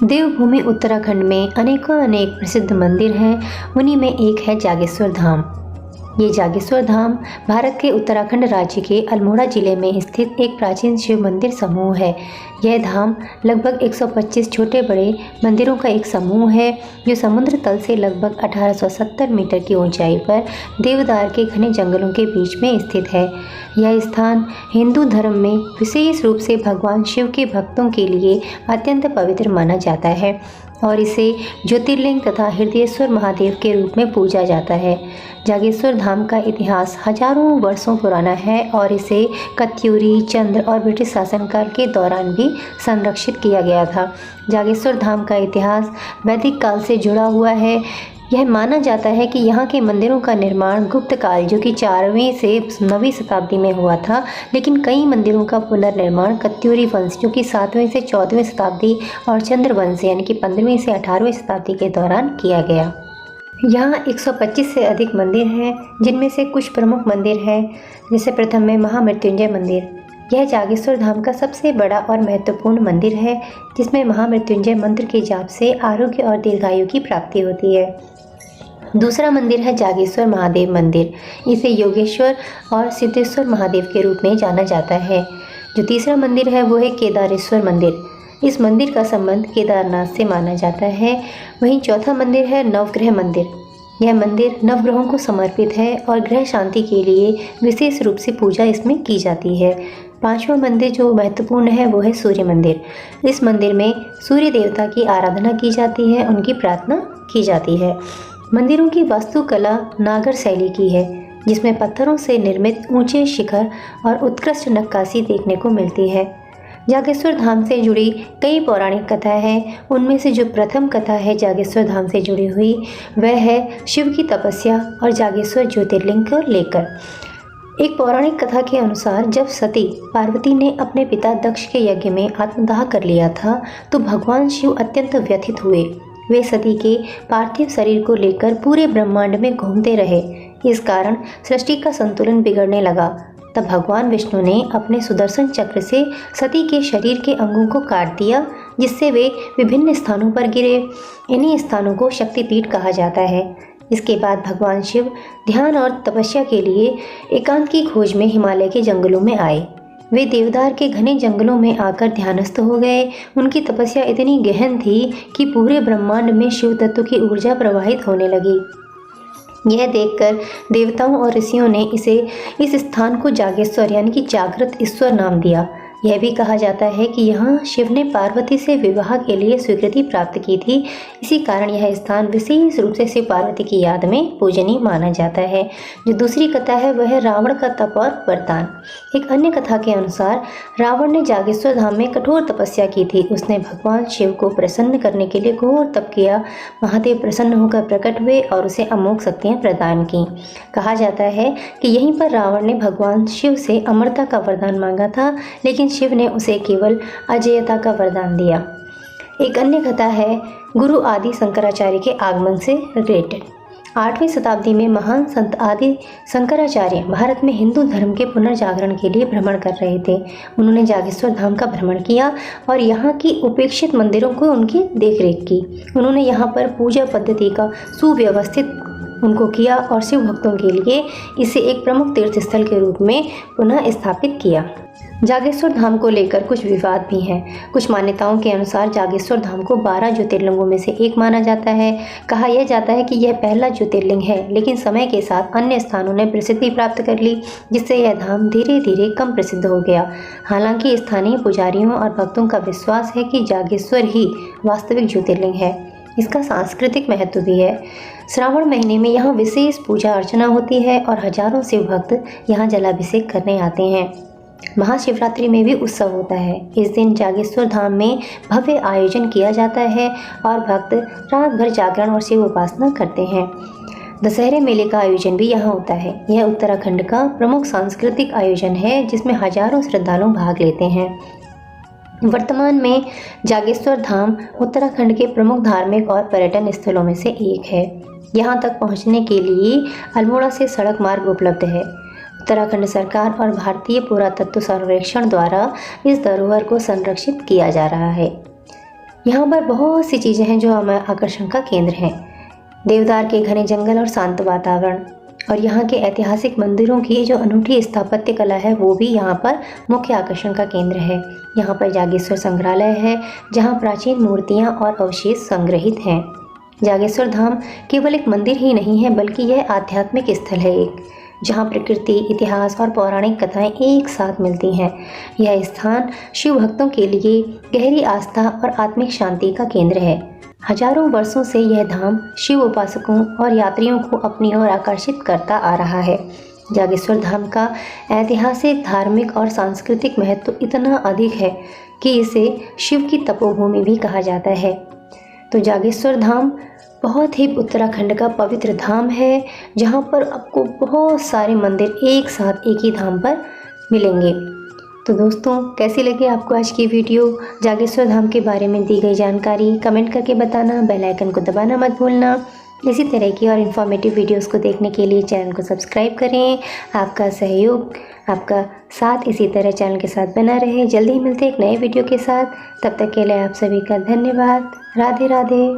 देवभूमि उत्तराखंड में अनेक प्रसिद्ध मंदिर हैं। उन्हीं में एक है जागेश्वर धाम। ये जागेश्वर धाम भारत के उत्तराखंड राज्य के अल्मोड़ा जिले में स्थित एक प्राचीन शिव मंदिर समूह है। यह धाम लगभग 125 छोटे बड़े मंदिरों का एक समूह है जो समुद्र तल से लगभग 1870 मीटर की ऊंचाई पर देवदार के घने जंगलों के बीच में स्थित है। यह स्थान हिंदू धर्म में विशेष रूप से भगवान शिव के भक्तों के लिए अत्यंत पवित्र माना जाता है और इसे ज्योतिर्लिंग तथा हृदयेश्वर महादेव के रूप में पूजा जाता है। जागेश्वर धाम का इतिहास हजारों वर्षों पुराना है और इसे कत्यूरी, चंद्र और ब्रिटिश शासनकाल के दौरान भी संरक्षित किया गया था। जागेश्वर धाम का इतिहास वैदिक काल से जुड़ा हुआ है। यह माना जाता है कि यहाँ के मंदिरों का निर्माण गुप्त काल जो कि 4वीं से 9वीं शताब्दी में हुआ था, लेकिन कई मंदिरों का पुनर्निर्माण कत्यूरी वंश जो कि 7वीं से 14वीं शताब्दी और चंद्र वंश यानी कि 15वीं से 18वीं शताब्दी के दौरान किया गया। यहाँ 125 से अधिक मंदिर हैं, जिनमें से कुछ प्रमुख मंदिर हैं। जैसे प्रथम में महामृत्युंजय मंदिर। यह जागेश्वर धाम का सबसे बड़ा और महत्वपूर्ण मंदिर है, जिसमें महामृत्युंजय मंत्र के जाप से आरोग्य और दीर्घायु की प्राप्ति होती है। दूसरा मंदिर है जागेश्वर महादेव मंदिर। इसे योगेश्वर और सिद्धेश्वर महादेव के रूप में जाना जाता है। जो तीसरा मंदिर है वो है केदारेश्वर मंदिर। इस मंदिर का संबंध केदारनाथ से माना जाता है। वहीं चौथा मंदिर है नवग्रह मंदिर। यह मंदिर नवग्रहों को समर्पित है और ग्रह शांति के लिए विशेष रूप से पूजा इसमें की जाती है। पांचवा मंदिर जो महत्वपूर्ण है वो है सूर्य मंदिर। इस मंदिर में सूर्य देवता की आराधना की जाती है, उनकी प्रार्थना की जाती है। मंदिरों की वास्तुकला नागर शैली की है, जिसमें पत्थरों से निर्मित ऊंचे शिखर और उत्कृष्ट नक्काशी देखने को मिलती है। जागेश्वर धाम से जुड़ी कई पौराणिक कथाएं हैं। उनमें से जो प्रथम कथा है जागेश्वर धाम से जुड़ी हुई वह है शिव की तपस्या और जागेश्वर ज्योतिर्लिंग को लेकर। एक पौराणिक कथा के अनुसार जब सती पार्वती ने अपने पिता दक्ष के यज्ञ में आत्मदाह कर लिया था तो भगवान शिव अत्यंत व्यथित हुए। वे सती के पार्थिव शरीर को लेकर पूरे ब्रह्मांड में घूमते रहे। इस कारण सृष्टि का संतुलन बिगड़ने लगा। तब भगवान विष्णु ने अपने सुदर्शन चक्र से सती के शरीर के अंगों को काट दिया, जिससे वे विभिन्न स्थानों पर गिरे। इन्हीं स्थानों को शक्तिपीठ कहा जाता है। इसके बाद भगवान शिव ध्यान और तपस्या के लिए एकांत की खोज में हिमालय के जंगलों में आए। वे देवदार के घने जंगलों में आकर ध्यानस्थ हो गए। उनकी तपस्या इतनी गहन थी कि पूरे ब्रह्मांड में शिव तत्व की ऊर्जा प्रवाहित होने लगी। यह देखकर देवताओं और ऋषियों ने इस स्थान को जागेश्वर यानी कि जागृत ईश्वर नाम दिया। यह भी कहा जाता है कि यहाँ शिव ने पार्वती से विवाह के लिए स्वीकृति प्राप्त की थी। इसी कारण यह स्थान विशेष रूप से शिव पार्वती की याद में पूजनीय माना जाता है। जो दूसरी कथा है वह है रावण का तप और वरदान। एक अन्य कथा के अनुसार रावण ने जागेश्वर धाम में कठोर तपस्या की थी। उसने भगवान शिव को प्रसन्न करने के लिए घोर तप किया। महादेव प्रसन्न होकर प्रकट हुए और उसे अमोघ शक्तियाँ प्रदान की। कहा जाता है कि यहीं पर रावण ने भगवान शिव से अमरता का वरदान मांगा था, लेकिन शिव ने उसे केवल अजेयता का वरदान दिया। एक अन्य कथा है गुरु आदि शंकराचार्य के आगमन से रिलेटेड। 8वीं शताब्दी में महान संत आदि शंकराचार्य भारत में हिंदू धर्म के पुनर्जागरण के लिए भ्रमण कर रहे थे। उन्होंने जागेश्वर धाम का भ्रमण किया और यहाँ की उपेक्षित मंदिरों को उनकी देखरेख की। उन्होंने यहाँ पर पूजा पद्धति का सुव्यवस्थित उनको किया और शिव भक्तों के लिए इसे एक प्रमुख तीर्थ स्थल के रूप में पुनः स्थापित किया। जागेश्वर धाम को लेकर कुछ विवाद भी हैं। कुछ मान्यताओं के अनुसार जागेश्वर धाम को 12 ज्योतिर्लिंगों में से एक माना जाता है। कहा यह जाता है कि यह पहला ज्योतिर्लिंग है, लेकिन समय के साथ अन्य स्थानों ने प्रसिद्धि प्राप्त कर ली, जिससे यह धाम धीरे धीरे कम प्रसिद्ध हो गया। हालांकि स्थानीय पुजारियों और भक्तों का विश्वास है कि जागेश्वर ही वास्तविक ज्योतिर्लिंग है। इसका सांस्कृतिक महत्व भी है। श्रावण महीने में यहाँ विशेष पूजा अर्चना होती है और हजारों शिव भक्त यहाँ जलाभिषेक करने आते हैं। महाशिवरात्रि में भी उत्सव होता है। इस दिन जागेश्वर धाम में भव्य आयोजन किया जाता है और भक्त रात भर जागरण और शिव उपासना करते हैं। दशहरे मेले का आयोजन भी यहाँ होता है। यह उत्तराखंड का प्रमुख सांस्कृतिक आयोजन है, जिसमें हजारों श्रद्धालु भाग लेते हैं। वर्तमान में जागेश्वर धाम उत्तराखंड के प्रमुख धार्मिक और पर्यटन स्थलों में से एक है। यहाँ तक पहुँचने के लिए अल्मोड़ा से सड़क मार्ग उपलब्ध है। उत्तराखंड सरकार और भारतीय पुरातत्व सर्वेक्षण द्वारा इस धरोहर को संरक्षित किया जा रहा है। यहाँ पर बहुत सी चीज़ें हैं जो हमारे आकर्षण का केंद्र हैं। देवदार के घने जंगल और शांत वातावरण और यहाँ के ऐतिहासिक मंदिरों की जो अनूठी स्थापत्य कला है वो भी यहाँ पर मुख्य आकर्षण का केंद्र है। यहाँ पर जागेश्वर संग्रहालय है जहाँ प्राचीन मूर्तियाँ और अवशेष संग्रहित हैं। जागेश्वर धाम केवल एक मंदिर ही नहीं है बल्कि यह आध्यात्मिक स्थल है एक, जहाँ प्रकृति, इतिहास और पौराणिक कथाएं एक साथ मिलती हैं। यह स्थान शिव भक्तों के लिए गहरी आस्था और आत्मिक शांति का केंद्र है। हजारों वर्षों से यह धाम शिव उपासकों और यात्रियों को अपनी ओर आकर्षित करता आ रहा है। जागेश्वर धाम का ऐतिहासिक, धार्मिक और सांस्कृतिक महत्व इतना अधिक है कि इसे शिव की तपोभूमि भी कहा जाता है। तो जागेश्वर धाम बहुत ही उत्तराखंड का पवित्र धाम है जहाँ पर आपको बहुत सारे मंदिर एक साथ एक ही धाम पर मिलेंगे। तो दोस्तों, कैसी लगी आपको आज की वीडियो? जागेश्वर धाम के बारे में दी गई जानकारी कमेंट करके बताना, बेल आइकन को दबाना मत भूलना। इसी तरह की और इन्फॉर्मेटिव वीडियोस को देखने के लिए चैनल को सब्सक्राइब करें। आपका सहयोग, आपका साथ इसी तरह चैनल के साथ बना रहे। जल्दी ही मिलते हैं एक नए वीडियो के साथ। तब तक के लिए आप सभी का धन्यवाद। राधे राधे।